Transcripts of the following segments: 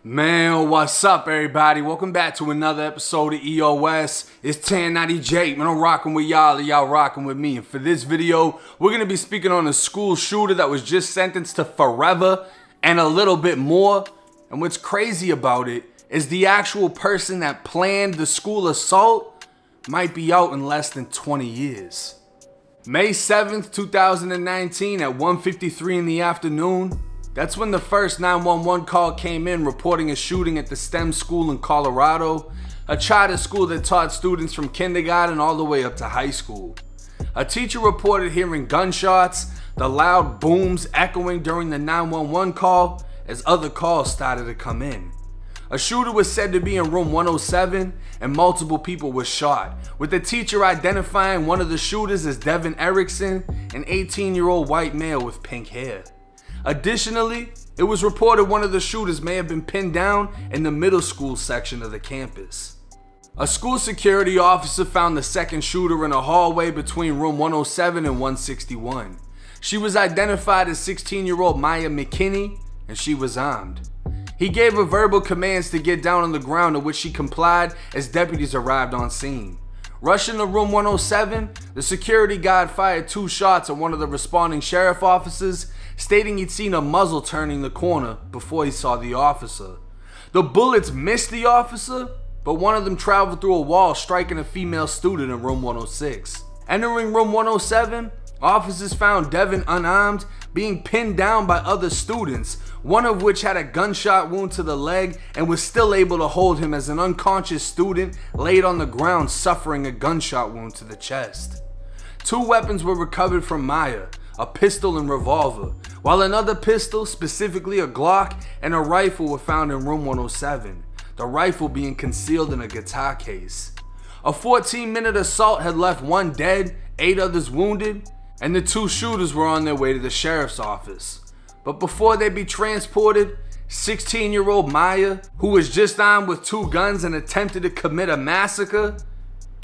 Man, what's up, everybody? Welcome back to another episode of EOS. It's 1090 Jake, man. I'm rocking with y'all, and y'all rocking with me. And for this video, we're going to be speaking on a school shooter that was just sentenced to forever and a little bit more. And what's crazy about it is the actual person that planned the school assault might be out in less than 20 years. May 7th, 2019 at 1:53 in the afternoon. That's when the first 911 call came in reporting a shooting at the STEM school in Colorado, a charter school that taught students from kindergarten all the way up to high school. A teacher reported hearing gunshots, the loud booms echoing during the 911 call as other calls started to come in. A shooter was said to be in room 107 and multiple people were shot, with the teacher identifying one of the shooters as Devin Erickson, an 18-year-old white male with pink hair. Additionally, it was reported one of the shooters may have been pinned down in the middle school section of the campus. A school security officer found the second shooter in a hallway between room 107 and 161. She was identified as 16-year-old Maya McKinney, and she was armed. He gave her verbal commands to get down on the ground, to which she complied as deputies arrived on scene. Rushing to room 107, the security guard fired 2 shots at one of the responding sheriff officers, stating he'd seen a muzzle turning the corner before he saw the officer. The bullets missed the officer, but one of them traveled through a wall, striking a female student in room 106. Entering room 107, officers found Devin unarmed, being pinned down by other students, one of which had a gunshot wound to the leg and was still able to hold him as an unconscious student laid on the ground suffering a gunshot wound to the chest. 2 weapons were recovered from Maya, a pistol and revolver, while another pistol, specifically a Glock, and a rifle were found in room 107, the rifle being concealed in a guitar case. A 14-minute assault had left 1 dead, 8 others wounded, and the 2 shooters were on their way to the sheriff's office. But before they be transported, 16-year-old Maya, who was just armed with 2 guns and attempted to commit a massacre,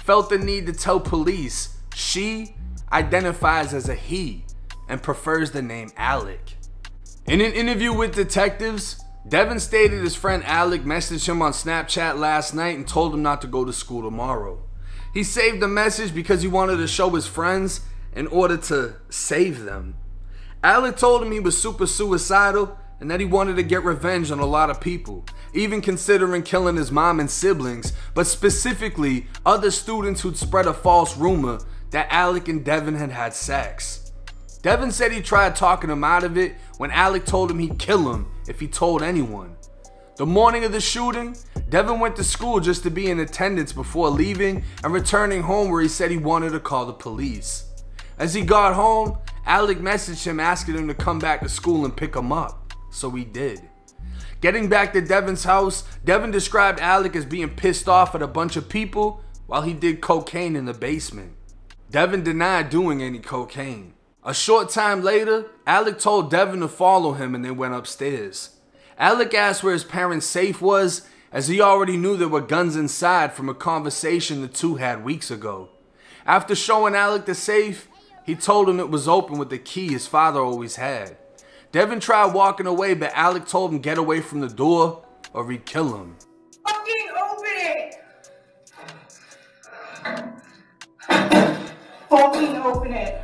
felt the need to tell police she identifies as a he and prefers the name Alec. In an interview with detectives, Devin stated his friend Alec messaged him on Snapchat last night and told him not to go to school tomorrow. He saved the message because he wanted to show his friends in order to save them. Alec told him he was super suicidal and that he wanted to get revenge on a lot of people, even considering killing his mom and siblings, but specifically other students who'd spread a false rumor that Alec and Devin had had sex. Devin said he tried talking him out of it when Alec told him he'd kill him if he told anyone. The morning of the shooting, Devin went to school just to be in attendance before leaving and returning home, where he said he wanted to call the police. As he got home, Alec messaged him asking him to come back to school and pick him up, so he did. Getting back to Devin's house, Devin described Alec as being pissed off at a bunch of people while he did cocaine in the basement. Devin denied doing any cocaine. A short time later, Alec told Devin to follow him and they went upstairs. Alec asked where his parents' safe was, as he already knew there were guns inside from a conversation the 2 had weeks ago. After showing Alec the safe, he told him it was open with the key his father always had. Devin tried walking away, but Alec told him get away from the door or he'd kill him. Fucking open it! Fucking open it!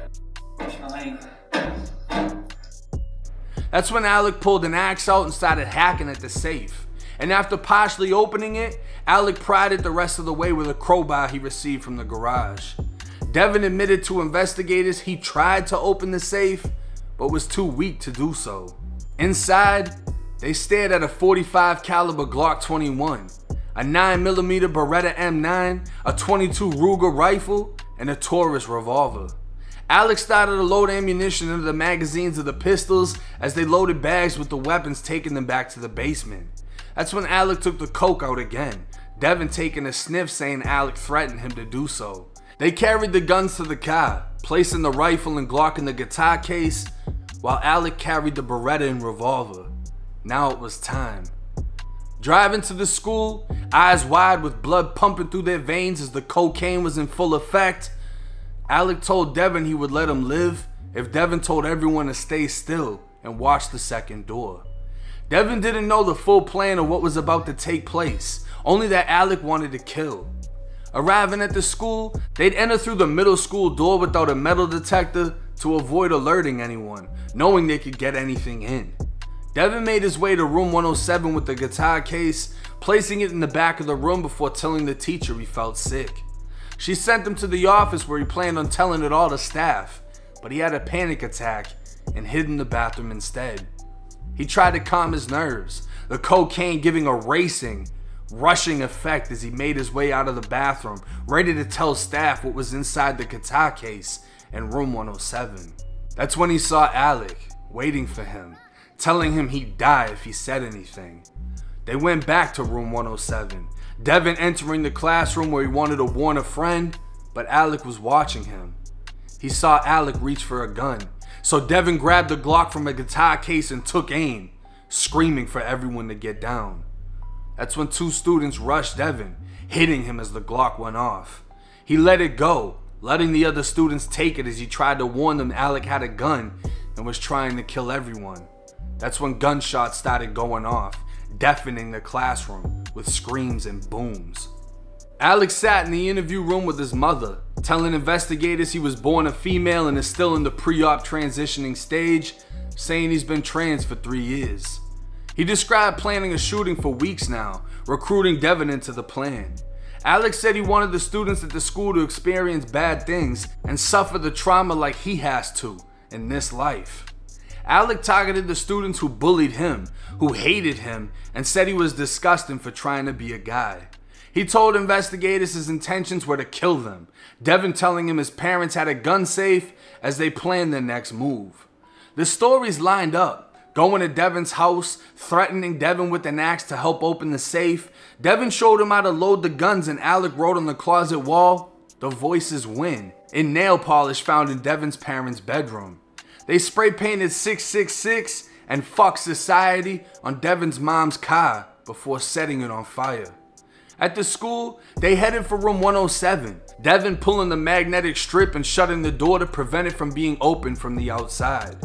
That's when Alec pulled an axe out and started hacking at the safe. And after partially opening it, Alec pried it the rest of the way with a crowbar he received from the garage. Devin admitted to investigators he tried to open the safe, but was too weak to do so. Inside, they stared at a .45 caliber Glock 21, a 9mm Beretta M9, a .22 Ruger rifle, and a Taurus revolver. Alec started to load ammunition into the magazines of the pistols as they loaded bags with the weapons, taking them back to the basement. That's when Alec took the coke out again, Devin taking a sniff, saying Alec threatened him to do so. They carried the guns to the car, placing the rifle and Glock in the guitar case, while Alec carried the Beretta and revolver. Now it was time. Driving to the school, eyes wide with blood pumping through their veins as the cocaine was in full effect, Alec told Devin he would let him live if Devin told everyone to stay still and watch the second door. Devin didn't know the full plan of what was about to take place, only that Alec wanted to kill. Arriving at the school, they'd enter through the middle school door without a metal detector to avoid alerting anyone, knowing they could get anything in. Devin made his way to room 107 with the guitar case, placing it in the back of the room before telling the teacher he felt sick. She sent him to the office where he planned on telling it all to staff, but he had a panic attack and hid in the bathroom instead. He tried to calm his nerves, the cocaine giving a racing, rushing effect as he made his way out of the bathroom, ready to tell staff what was inside the guitar case in room 107. That's when he saw Alec waiting for him, telling him he'd die if he said anything. They went back to room 107, Devin entering the classroom where he wanted to warn a friend, but Alec was watching him. He saw Alec reach for a gun, so Devin grabbed the Glock from a guitar case and took aim, screaming for everyone to get down. That's when two students rushed Devin, hitting him as the Glock went off. He let it go, letting the other students take it as he tried to warn them Alec had a gun and was trying to kill everyone. That's when gunshots started going off, deafening the classroom with screams and booms. Alec sat in the interview room with his mother, telling investigators he was born a female and is still in the pre-op transitioning stage, saying he's been trans for 3 years. He described planning a shooting for weeks now, recruiting Devin into the plan. Alec said he wanted the students at the school to experience bad things and suffer the trauma like he has to in this life. Alec targeted the students who bullied him, who hated him, and said he was disgusting for trying to be a guy. He told investigators his intentions were to kill them, Devin telling him his parents had a gun safe as they planned their next move. The stories lined up, going to Devin's house, threatening Devin with an axe to help open the safe. Devin showed him how to load the guns and Alec wrote on the closet wall, "The voices win," in nail polish found in Devin's parents' bedroom. They spray painted 666 and "Fuck Society" on Devin's mom's car before setting it on fire. At the school, they headed for room 107, Devin pulling the magnetic strip and shutting the door to prevent it from being opened from the outside.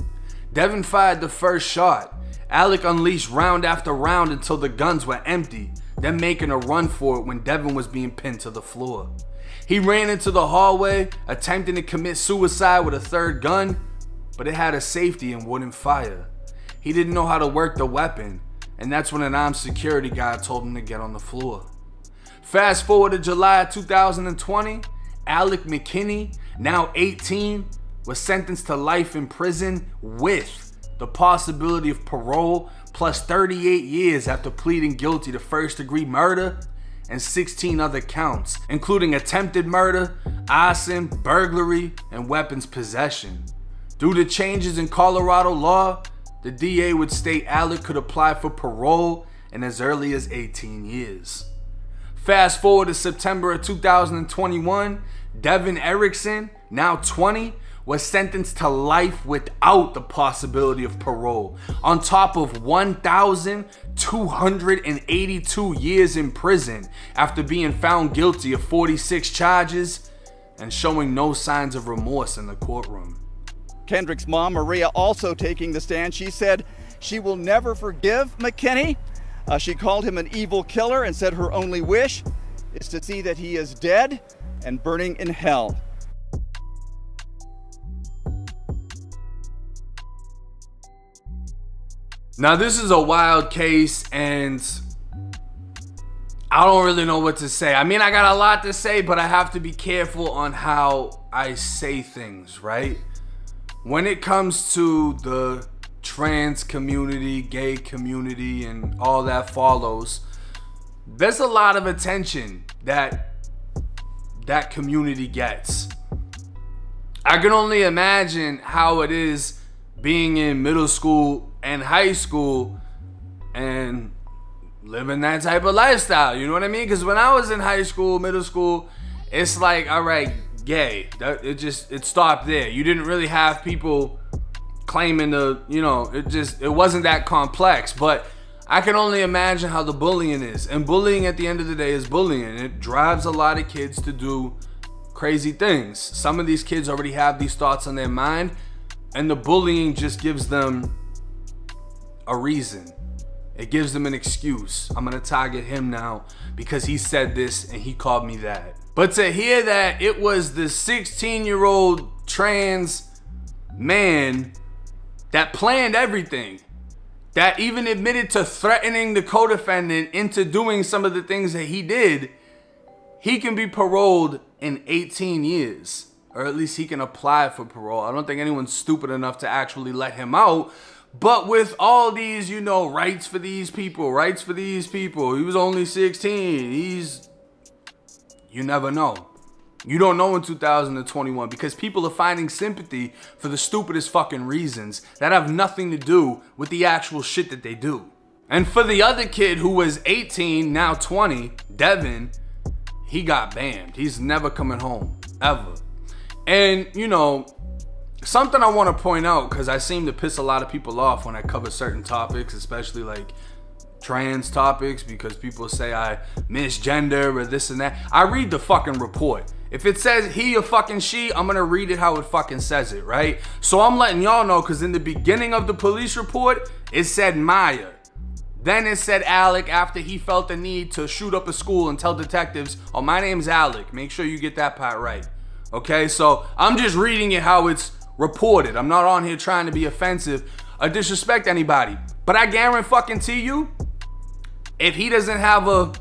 Devin fired the first shot. Alec unleashed round after round until the guns were empty, then making a run for it when Devin was being pinned to the floor. He ran into the hallway, attempting to commit suicide with a third gun, but it had a safety and wouldn't fire. He didn't know how to work the weapon, and that's when an armed security guard told him to get on the floor. Fast forward to July 2020, Alec McKinney, now 18, was sentenced to life in prison with the possibility of parole plus 38 years after pleading guilty to first-degree murder and 16 other counts, including attempted murder, arson, burglary, and weapons possession. Due to changes in Colorado law, the DA would state Alec could apply for parole in as early as 18 years. Fast forward to September of 2021, Devin Erickson, now 20, was sentenced to life without the possibility of parole, on top of 1,282 years in prison after being found guilty of 46 charges and showing no signs of remorse in the courtroom. Kendrick's mom, Maria, also taking the stand. She said she will never forgive McKinney. She called him an evil killer and said her only wish is to see that he is dead and burning in hell. Now this is a wild case and I don't really know what to say. I mean, I got a lot to say, but I have to be careful on how I say things, right? When it comes to the trans community, gay community, and all that follows, there's a lot of attention that that community gets. I can only imagine how it is being in middle school and high school and living that type of lifestyle, you know what I mean? Because when I was in high school, middle school, it's like, all right, gay. It stopped there. You didn't really have people claiming to, you know, it wasn't that complex. But I can only imagine how the bullying is. And bullying at the end of the day is bullying. It drives a lot of kids to do crazy things. Some of these kids already have these thoughts on their mind, and the bullying just gives them a reason. It gives them an excuse. I'm gonna target him now because he said this and he called me that. But to hear that it was the 16-year-old trans man that planned everything, that even admitted to threatening the co-defendant into doing some of the things that he did, he can be paroled in 18 years. Or at least he can apply for parole. I don't think anyone's stupid enough to actually let him out. But with all these, you know, rights for these people, he was only 16. You never know. You don't know in 2021 because people are finding sympathy for the stupidest fucking reasons that have nothing to do with the actual shit that they do. And for the other kid who was 18, now 20, Devin, he got banned. He's never coming home, ever. And, you know, something I want to point out, because I seem to piss a lot of people off when I cover certain topics, especially like trans topics, because people say I misgender or this and that. I read the fucking report. If it says he or fucking she, I'm going to read it how it fucking says it, right? So I'm letting y'all know, because in the beginning of the police report, it said Maya. Then it said Alec after he felt the need to shoot up a school and tell detectives, oh, my name's Alec. Make sure you get that part right. Okay, so I'm just reading it how it's reported. I'm not on here trying to be offensive or disrespect anybody. But I guarantee you, if he doesn't have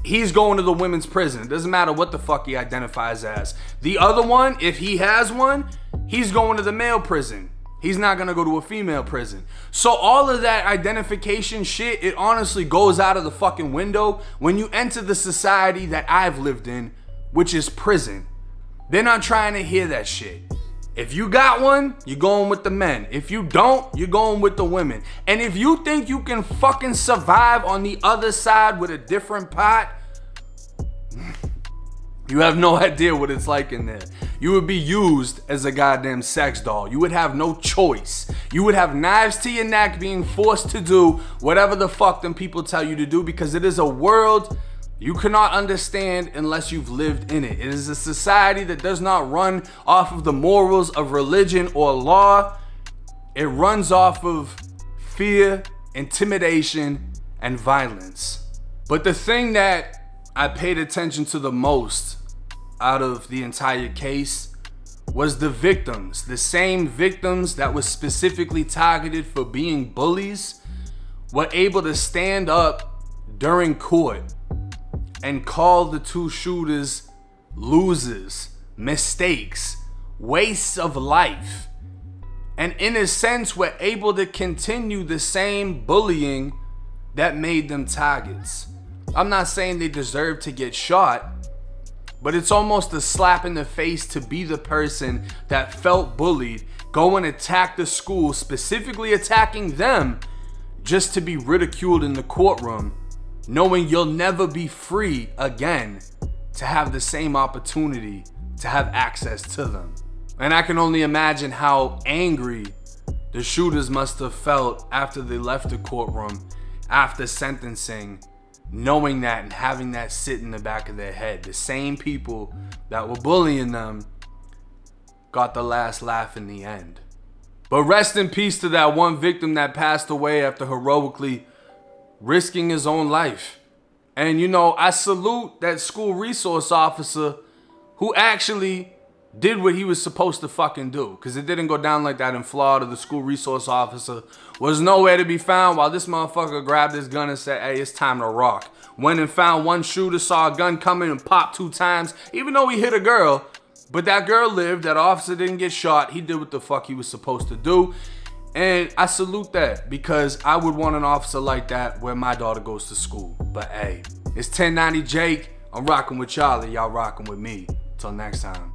he's going to the women's prison. It doesn't matter what the fuck he identifies as. The other one, if he has one, he's going to the male prison. He's not gonna go to a female prison. So all of that identification shit, it honestly goes out of the fucking window when you enter the society that I've lived in, which is prison. They're not trying to hear that shit. If you got one, you're going with the men. If you don't, you're going with the women. And if you think you can fucking survive on the other side with a different pot, you have no idea what it's like in there. You would be used as a goddamn sex doll. You would have no choice. You would have knives to your neck being forced to do whatever the fuck them people tell you to do, because it is a world you cannot understand unless you've lived in it. It is a society that does not run off of the morals of religion or law. It runs off of fear, intimidation, and violence. But the thing that I paid attention to the most out of the entire case was the victims. The same victims that were specifically targeted for being bullies were able to stand up during court and call the two shooters losers, mistakes, wastes of life. And in a sense, were able to continue the same bullying that made them targets. I'm not saying they deserve to get shot, but it's almost a slap in the face to be the person that felt bullied, go and attack the school, specifically attacking them, just to be ridiculed in the courtroom, knowing you'll never be free again to have the same opportunity to have access to them. And I can only imagine how angry the shooters must have felt after they left the courtroom, after sentencing, knowing that and having that sit in the back of their head. The same people that were bullying them got the last laugh in the end. But rest in peace to that one victim that passed away after heroically risking his own life. And you know, I salute that school resource officer who actually did what he was supposed to fucking do, because it didn't go down like that in Florida. The school resource officer was nowhere to be found while this motherfucker grabbed his gun and said, hey, it's time to rock. Went and found one shooter, saw a gun coming and popped 2 times, even though he hit a girl. But that girl lived, that officer didn't get shot. He did what the fuck he was supposed to do. And I salute that, because I would want an officer like that where my daughter goes to school. But hey, it's 1090 Jake. I'm rocking with y'all and y'all rocking with me. Till next time.